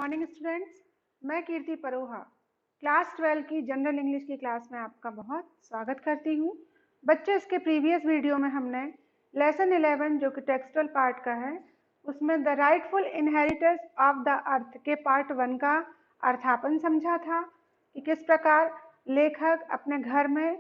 Morning students, मैं कीर्ति Paroha class 12 की general English की क्लास में आपका बहुत स्वागत करती हूँ। बच्चों, इसके प्रीवियस वीडियो में हमने लेसन 11 जो कि टेक्सटुअल पार्ट का है, उसमें the rightful inheritors of the अर्थ के पार्ट 1 का अर्थापन समझा था कि किस प्रकार लेखक अपने घर में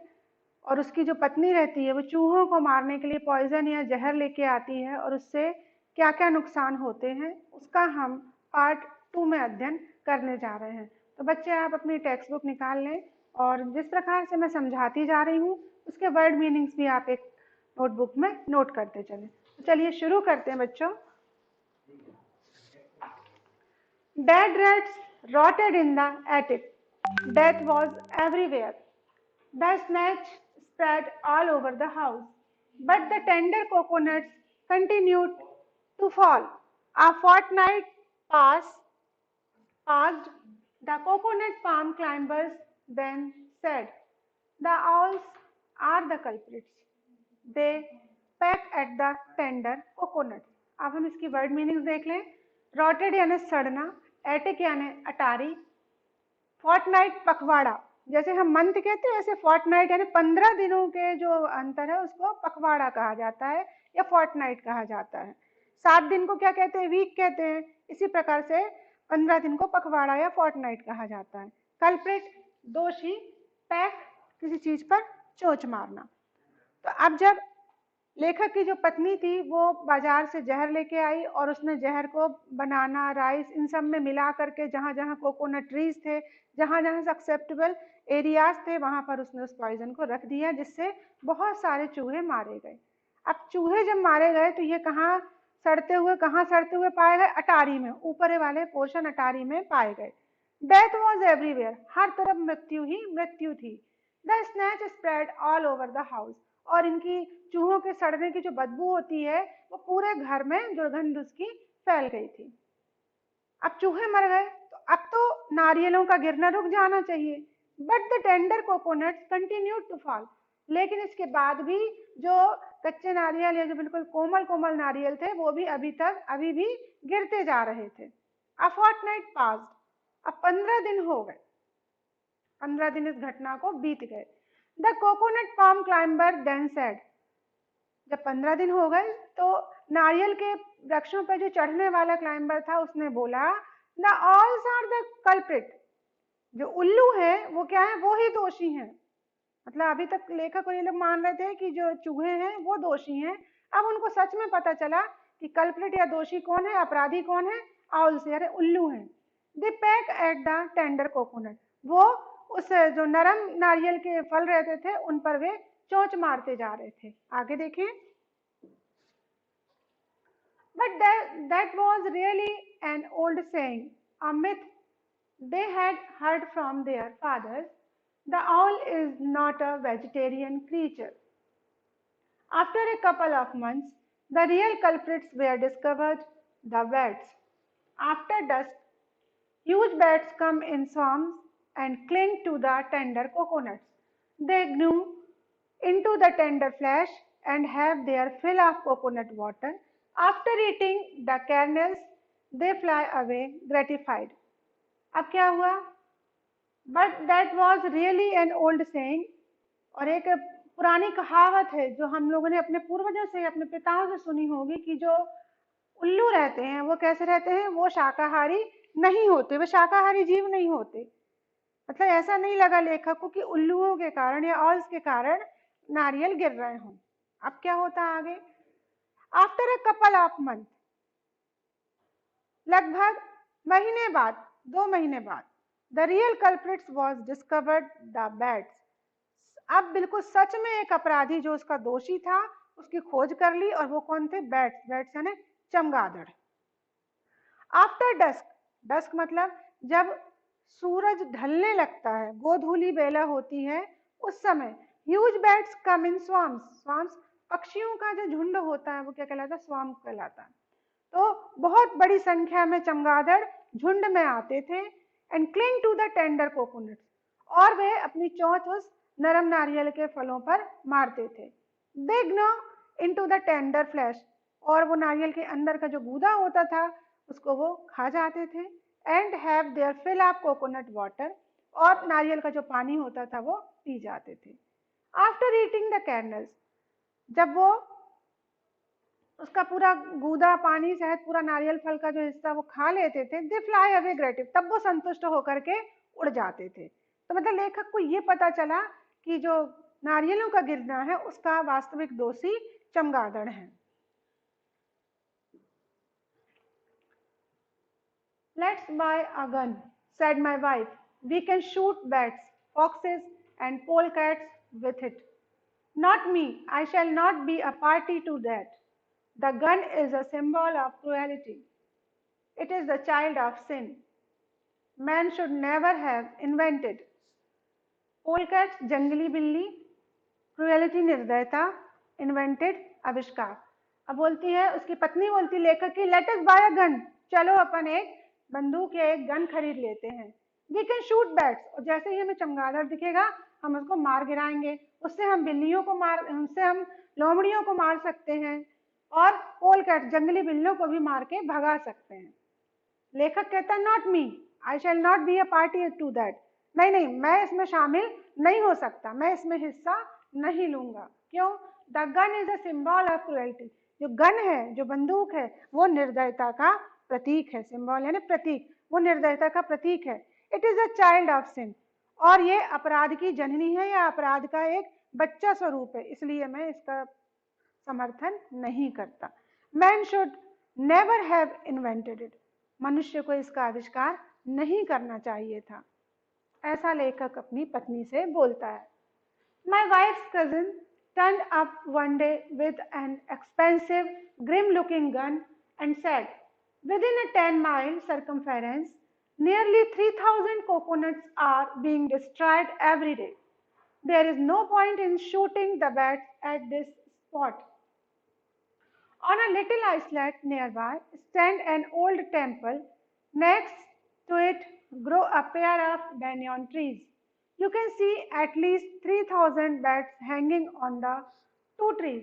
और उसकी जो पत्नी रहती है वो चूहों को मारने के लिए पॉइजन या जहर लेके आती है और उससे क्या क्या नुकसान होते हैं उसका हम पार्ट 2 में अध्ययन करने जा रहे हैं। तो बच्चे, आप अपनी टेक्स्ट बुक निकाल लें और जिस प्रकार से मैं समझाती जा रही हूँ उसके वर्ड मीनिंग्स भी आप एक नोटबुक में नोट करते चलें। तो चलिए शुरू करते हैं बच्चों। Dead rats rotted in the attic. Death was everywhere. The snatch spread all over the house, but the tender coconuts continued to fall. A fortnight passed. The coconut palm climbers then said, "The owls are the culprits. They peck at the tender coconuts." अब हम इसकी word meanings देख लें। Rotted यानी सड़ना, attic यानी अटारी, Fortnite पखवाड़ा, जैसे हम मंथ कहते हैं वैसे फोर्टनाइट यानी 15 दिनों के जो अंतर है उसको पखवाड़ा कहा जाता है या फोर्टनाइट कहा जाता है। 7 दिन को क्या कहते हैं? वीक कहते हैं। इसी प्रकार से 15 दिन को पखवाड़ा या फोर्टनाइट कहा जाता है। कल्प्रिट दोषी, पैक किसी चीज पर चोंच मारना। तो अब जब लेखक की जो पत्नी थी वो बाजार से जहर लेके आई और उसने जहर को बनाना, राइस, इन सब में मिला करके जहां जहां कोकोनट ट्रीज थे, जहां जहां एक्सेप्टेबल एरियाज थे, वहां पर उसने उस पॉइजन को रख दिया, जिससे बहुत सारे चूहे मारे गए। अब चूहे जब मारे गए तो ये कहाँ सड़ते हुए पाए गए? अटारी में, ऊपर वाले पोर्शन अटारी में पाए गए। डेथ वॉज एवरीवेयर, हर तरफ मृत्यु ही मृत्यु थी। The snatch spread all over the house, और इनकी चूहों के सड़ने की जो बदबू होती है वो पूरे घर में दुर्गंध उसकी फैल गई थी। अब चूहे मर गए तो अब तो नारियलों का गिरना रुक जाना चाहिए। But the tender coconuts continued to fall, लेकिन इसके बाद भी जो कच्चे नारियल या जो बिल्कुल कोमल कोमल नारियल थे वो भी अभी भी गिरते जा रहे थे। अ फॉर्टनाइट पास्ड, अब 15 दिन हो गए, 15 दिन इस घटना को बीत गए। The coconut palm climber then said, जब 15 दिन हो गए तो नारियल के वृक्षों पर जो चढ़ने वाला क्लाइंबर था उसने बोला, द ऑल्स आर द कल्प्रिट, जो उल्लू है वो क्या है? वो ही दोषी हैं। मतलब अभी तक लेखक और ये लोग मान रहे थे कि जो चूहे हैं वो दोषी हैं, अब उनको सच में पता चला कि कल्प्रिट या दोषी कौन है, अपराधी कौन है? ऑल्स यानी उल्लू हैं। They peck at the tender coconut, वो उस जो नरम नारियल के फल रहते थे उन पर वे चोंच मारते जा रहे थे। आगे देखें। But that was really an old saying, a myth they had heard from their fathers. The owl is not a vegetarian creature. After a couple of months, the real culprits were discovered, the bats. After dusk, huge bats come in swarms and cling to the tender coconuts. They gnaw into the tender flesh and have their fill of coconut water. After eating the kernels, they fly away gratified. अब क्या हुआ? But that was really an old saying, और एक पुरानी कहावत है जो हम लोगों ने अपने पूर्वजों से, अपने पिताओं से सुनी होगी कि जो उल्लू रहते हैं वो कैसे रहते हैं? वो शाकाहारी नहीं होते, वो शाकाहारी जीव नहीं होते। मतलब ऐसा नहीं लगा लेखक को कि उल्लुओं के कारण या ऑल्स के कारण नारियल गिर रहे हों। अब क्या होता आगे? After a couple of month, लगभग महीने बाद, 2 महीने बाद, the real culprits was discovered, the bats. अब बिल्कुल सच में एक अपराधी जो उसका दोषी था उसकी खोज कर ली, और वो कौन थे? बैट्स। बैट्स यानी चमगादड़। आफ्टर डस्क, डस्क मतलब जब सूरज ढलने लगता है, गोधूली बेला होती है, उस समय ह्यूज बैट्स कम इन स्वाम्स। स्वाम्स पक्षियों का जो झुंड होता है वो क्या कहलाता है? स्वाम कहलाता है। तो बहुत बड़ी संख्या में चमगादड़ झुंड में आते थे। And cling to the tender coconuts, और वे अपनी चोंच उस नरम नारियल के फलों पर मारते थे। दे ग्नो इनटू द टेंडर फ्लैश, और वो नारियल के अंदर का जो गूदा होता था उसको वो खा जाते थे। And have their fill of coconut water, और नारियल का जो पानी होता था वो पी जाते थे। आफ्टर ईटिंग द कैरनल्स, जब वो उसका पूरा गूदा पानी शहद पूरा नारियल फल का जो हिस्सा वो खा लेते थे, दे फ्लाई अवे ग्रेटिव, तब वो संतुष्ट होकर के उड़ जाते थे। तो मतलब लेखक को ये पता चला कि जो नारियलों का गिरना है उसका वास्तविक दोषी चमगादड़ है। Let's buy a gun, said my wife. We can shoot bats, foxes, and polecats with it. Not me, I shall not be a party to that. The gun is a symbol of cruelty. It is the child of sin. Man should never have invented. Polecats, जंगली बिल्ली, cruelty निर्दयता, invented आविष्कार। अब बोलती है, उसकी पत्नी बोलती लेखक की, let us buy a gun, चलो अपन एक बंदूक या एक गन खरीद लेते हैं। वी कैन शूट बैट्स, और जैसे ही हमें चमगादड़ दिखेगा हम उसको मार गिराएंगे, उससे हम बिल्लियों को उससे हम लोमड़ियों को मार सकते हैं, और पोलकैट जंगली बिल्लियों को भी मार के भगा सकते हैं। लेखक कहता है not me, I shall not be a party to that. नहीं नहीं, मैं इसमें शामिल नहीं हो सकता, मैं इसमें हिस्सा नहीं लूंगा। क्यों? The gun is a symbol of cruelty. जो गन है, जो बंदूक है, वो निर्दयता का प्रतीक है। सिंबल यानी प्रतीक, वो निर्दयता का प्रतीक है। It is a child of sin, और ये अपराध की जननी है या अपराध का एक बच्चा स्वरूप है, इसलिए मैं इसका समर्थन नहीं करता। Man should never have invented it, मनुष्य को इसका आविष्कार नहीं करना चाहिए था। ऐसा लेखक अपनी पत्नी से बोलता है। My wife's cousin turned up one day with an expensive, grim-looking gun and said, within a 10-mile circumference, nearly 3,000 coconuts are being destroyed every day. There is no point in shooting the bats at this spot. On a little islet nearby stand an old temple. Next to it grow a pair of banyan trees. You can see at least 3,000 bats hanging on the two trees.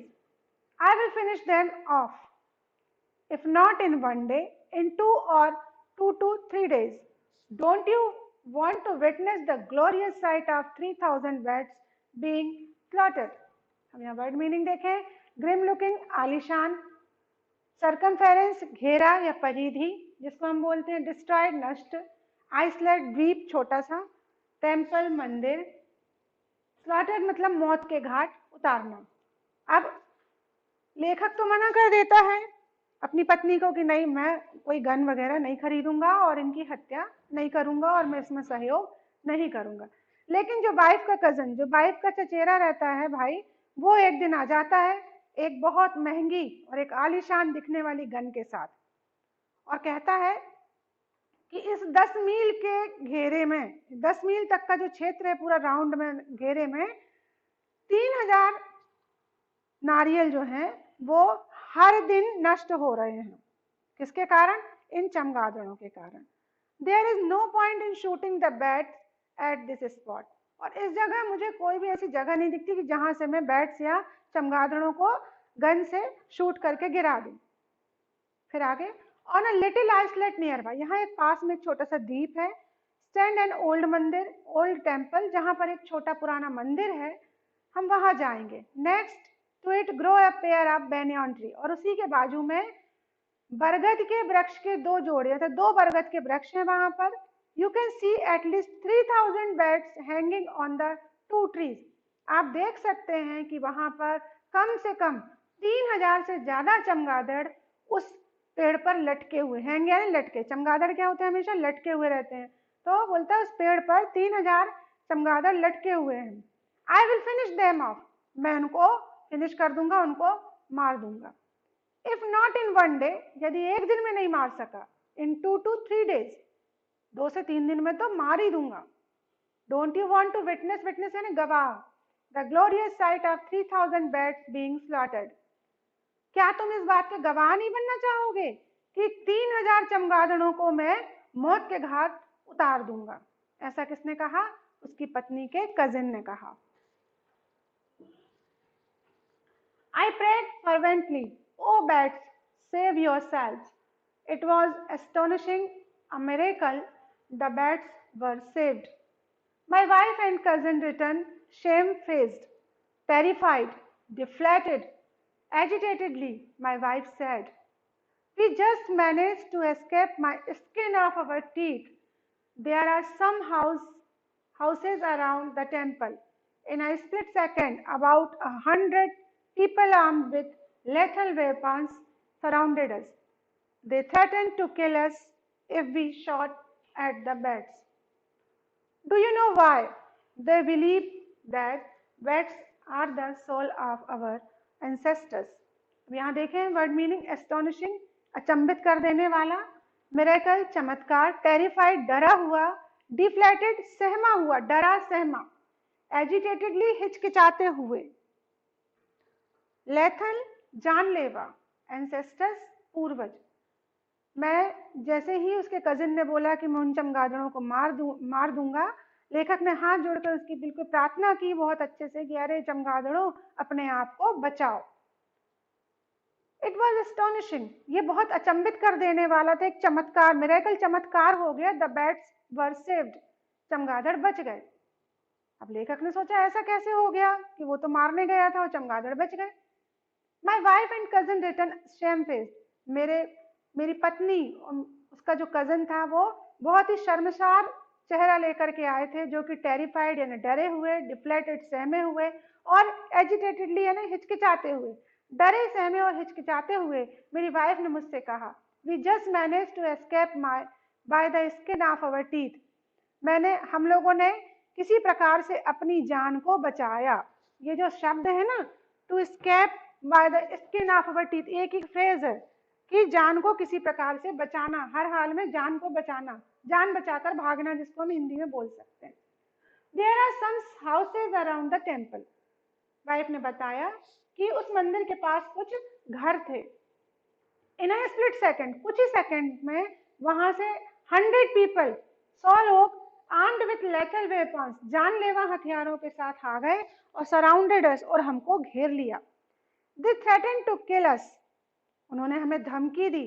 I will finish them off, if not in one day, in 2 to 3 days. Don't you want to witness the glorious sight of 3,000 bats being slaughtered? हम यहाँ word meaning देखें। Grimm looking आलिशान, circumference घेरा या परिधि जिसको हम बोलते हैं डिस्ट्रॉयड नष्ट, आइसलैंड द्वीप छोटा सा, टेम्पल मंदिर, स्लॉटेड मतलब मौत के घाट उतारना। अब लेखक तो मना कर देता है अपनी पत्नी को कि नहीं, मैं कोई गन वगैरह नहीं खरीदूंगा और इनकी हत्या नहीं करूंगा और मैं इसमें सहयोग नहीं करूंगा। लेकिन जो वाइफ का कजन, जो वाइफ का चचेरा रहता है भाई, वो एक दिन आ जाता है एक बहुत महंगी और एक आलीशान दिखने वाली गन के साथ, और कहता है कि इस 10 मील के घेरे में, 10 मील तक का जो क्षेत्र है पूरा राउंड में घेरे में 3,000 नारियल जो हैं वो हर दिन नष्ट हो रहे हैं। किसके कारण? इन चमगादड़ों के कारण। There is no point in shooting the bats at this spot, और इस जगह मुझे कोई भी ऐसी जगह नहीं दिखती कि जहां से मैं बैट्स या चमगादड़ों को गन से शूट करके गिरा दूं। फिर आगे, on a little islet near by, यहाँ एक पास में एक छोटा सा द्वीप है। स्टैंड एन ओल्ड मंदिर, ओल्ड टेम्पल, जहां पर एक छोटा पुराना मंदिर है, हम वहां जाएंगे। Next to it grow a pair of banyan tree, और उसी के बाजू में बरगद के वृक्ष के दो जोड़े, थे 2 बरगद के वृक्ष हैं वहां पर। You can see at least 3,000 bats hanging on the 2 trees, आप देख सकते हैं कि वहां पर कम से कम 3,000 से ज्यादा चमगादड़ उस पेड़ पर लटके हुए हैं। यानी लटके, चमगादड़ क्या होते हैं? हमेशा लटके हुए रहते हैं। तो बोलता है उस पेड़ पर 3,000 चमगादड़ लटके हुए हैं। I will finish them of, मैं उनको फिनिश कर दूंगा, उनको मार दूंगा। If not in one day, यदि एक दिन में नहीं मार सका, इन 2 to 3 days, 2 से 3 दिन में तो मार ही दूंगा। Don't you want to witness, witness यानी गवाह, the glorious sight of 3,000 bats being slaughtered, क्या तुम इस बात के गवाह नहीं बनना चाहोगे कि 3,000 चमगादड़ों को मैं मौत के घाट उतार दूंगा? ऐसा किसने कहा? उसकी पत्नी के कजिन ने कहा। I prayed fervently, "Oh bats, save yourselves." It was astonishing A miracle, the bats were saved. My wife and cousin returned shamefaced, terrified, deflated. Agitatedly, my wife said, "We just managed to escape my skin off our teeth. There are some houses around the temple. In a split second, about 100 people armed with lethal weapons surrounded us. They threatened to kill us if we shot at the bats. Do you know why? They believe that bats are the soul of our ancestors." अब यहाँ देखें word meaning astonishing, अचंभित कर देने वाला, miracle चमत्कार, terrified डरा हुआ, डिफ्लेटेड सहमा हुआ, डरा सहमा, एजिटेटेडली हिचकिचाते हुए, लेथल जानलेवा, एंसेस्टर्स पूर्वज। मैं जैसे ही उसके कजिन ने बोला कि मैं उन चमगादड़ों को मार दूंगा, लेखक ने हाथ जोड़कर उसकी बिल्कुल प्रार्थना की बहुत अच्छे से कि अरे चमगादड़ों अपने आप को बचाओ। इट वॉज एस्टोनिशिंग, ये बहुत अचंभित कर देने वाला था, एक चमत्कार, मिरेकल चमत्कार हो गया। द बैट्स वर सेव्ड, चमगादड़ बच गए। अब लेखक ने सोचा ऐसा कैसे हो गया कि वो तो मारने गया था और चमगादड़ बच गए। My wife and cousin return shamefaced, मेरी पत्नी उसका जो कजन था वो बहुत ही शर्मसार चेहरा लेकर के आए थे, जो कि टेरिफाइड यानी डरे हुए, डिफ्लेटेड सहमे हुए, और एजिटेटेडली यानी हिचकिचाते हुए। डरे सहमे और हिचकिचाते हुए मेरी वाइफ ने मुझसे कहा, we just manage to escape by the skin of our teeth, हम लोगों ने किसी प्रकार से अपनी जान को बचाया। ये जो शब्द है ना, to escape by the skin of our teeth, एक ही फ्रेज है कि जान को किसी प्रकार से बचाना, हर हाल में जान को बचाना, जान बचाकर भागना, जिसको हम हिंदी में बोल सकते हैं। There are some houses around the temple, wife ने बताया कि उस मंदिर के पास कुछ घर थे। इन अ स्प्लिट सेकंड, कुछ ही सेकंड में वहां से 100 पीपल, 100 लोग, आर्म्ड विथ लेथल वेपन्स, जानलेवा हथियारों के साथ आ गए और सराउंडेड अस, और हमको घेर लिया। दे थ्रेटेंड टू किल अस, उन्होंने हमें धमकी दी,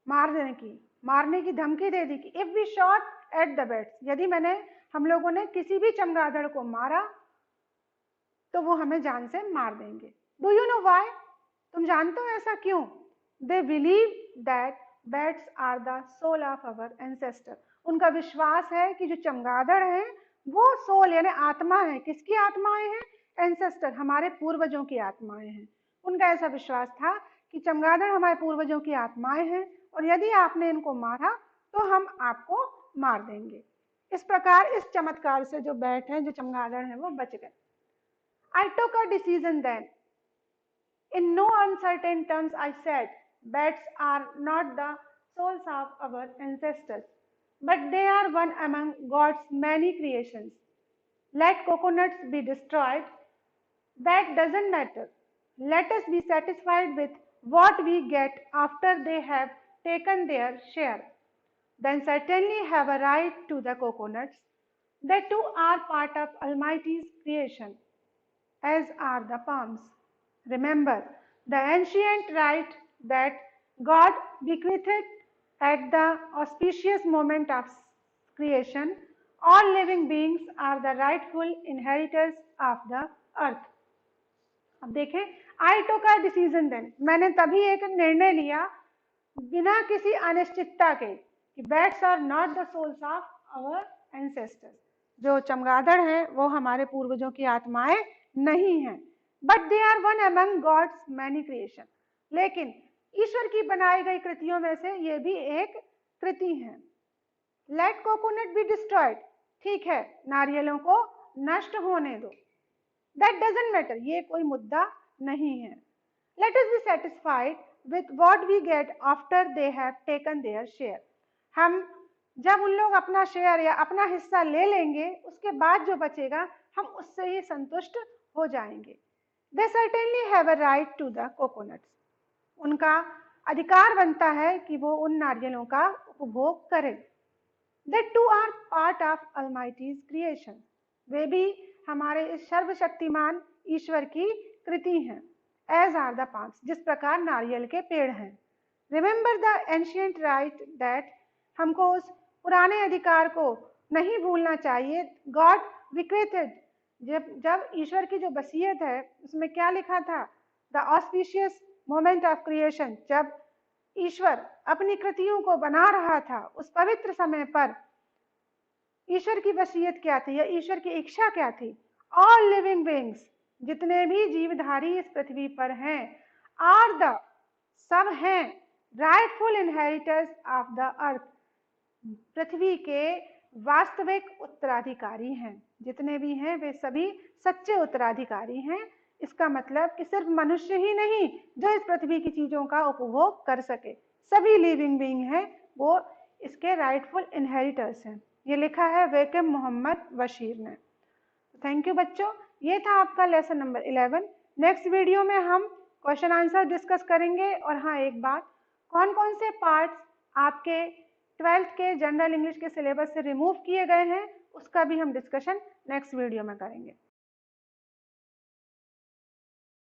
मारने की धमकी दे दी कि if we shot at the bats, यदि हम लोगों ने किसी भी चमगादड़ को मारा तो वो हमें जान से मार देंगे। डू यू नो वाई, तुम जानते हो ऐसा क्यों? They believe that bats are the soul of our ancestor, उनका विश्वास है कि जो चमगादड़ हैं वो सोल यानी आत्मा है। किसकी आत्माएं हैं? एंसेस्टर, हमारे पूर्वजों की आत्माएं हैं। उनका ऐसा विश्वास था कि चमगादड़ हमारे पूर्वजों की आत्माएं हैं और यदि आपने इनको मारा तो हम आपको मार देंगे। इस प्रकार इस चमत्कार से जो बैट हैं, जो चमगादड़ हैं, वो बच गए। I took a decision then. In no uncertain terms I said, bats are not the souls of our ancestors, but they are one among God's many creations. Let coconuts be destroyed, that doesn't matter. Let us be satisfied with what we get after they have taken their share. Then certainly have a right to the coconuts. They too are part of Almighty's creation, as are the palms. Remember the ancient right that God bequeathed at the auspicious moment of creation. All living beings are the rightful inheritors of the earth. अब देखें, I took a decision then, मैंने तभी एक निर्णय लिया बिना किसी अनिश्चितता के कि bats are not the souls of our ancestors, जो चमगादड़ हैं वो हमारे पूर्वजों की आत्माएं नहीं है, but they are one among God's many creation, लेकिन ईश्वर की बनाई गई कृतियों में से ये भी एक कृति है। लेट कोकोनट बी डिस्ट्रॉयड, ठीक है, नारियलों को नष्ट होने दो। दैट डजंट मैटर, ये कोई मुद्दा नहीं है। Let us be satisfied with what we get after they have taken their share, हम जब उन लोग अपना शेयर या अपना हिस्सा ले लेंगे उसके बाद जो बचेगा हम उससे ही संतुष्ट हो जाएंगे। They certainly have a right to the coconuts, उनका अधिकार बनता है कि वो उन नारियलों का उपभोग करें। They too are part of Almighty's creation, वे भी हमारे इस सर्वशक्तिमान ईश्वर की कृति हैं। As are the palms, जिस प्रकार नारियल के पेड़ हैं। Remember the ancient right that हमको उस पुराने अधिकार को नहीं भूलना चाहिए। गॉड विक्रेटेड, जब ईश्वर की जो वसीयत है उसमें क्या लिखा था, the auspicious moment of creation, जब ईश्वर अपनी कृतियों को बना रहा था उस पवित्र समय पर ईश्वर की वसीयत क्या थी या ईश्वर की इच्छा क्या थी, ऑल लिविंग बीइंग्स, जितने भी जीवधारी इस पृथ्वी पर हैं, आर द, सब हैं, rightful inheritors of the earth, पृथ्वी के वास्तविक उत्तराधिकारी हैं। जितने भी हैं वे सभी सच्चे उत्तराधिकारी हैं। इसका मतलब कि सिर्फ मनुष्य ही नहीं जो इस पृथ्वी की चीजों का उपभोग कर सके, सभी लिविंग बीइंग हैं वो इसके राइटफुल इनहेरिटर्स हैं। ये लिखा है वेकम मोहम्मद बशीर ने। थैंक यू बच्चों, ये था आपका लेसन नंबर 11। नेक्स्ट वीडियो में हम क्वेश्चन आंसर डिस्कस करेंगे। और हाँ, एक बात, कौन कौन से पार्ट्स आपके 12th के जनरल इंग्लिश के सिलेबस से रिमूव किए गए हैं उसका भी हम डिस्कशन नेक्स्ट वीडियो में करेंगे।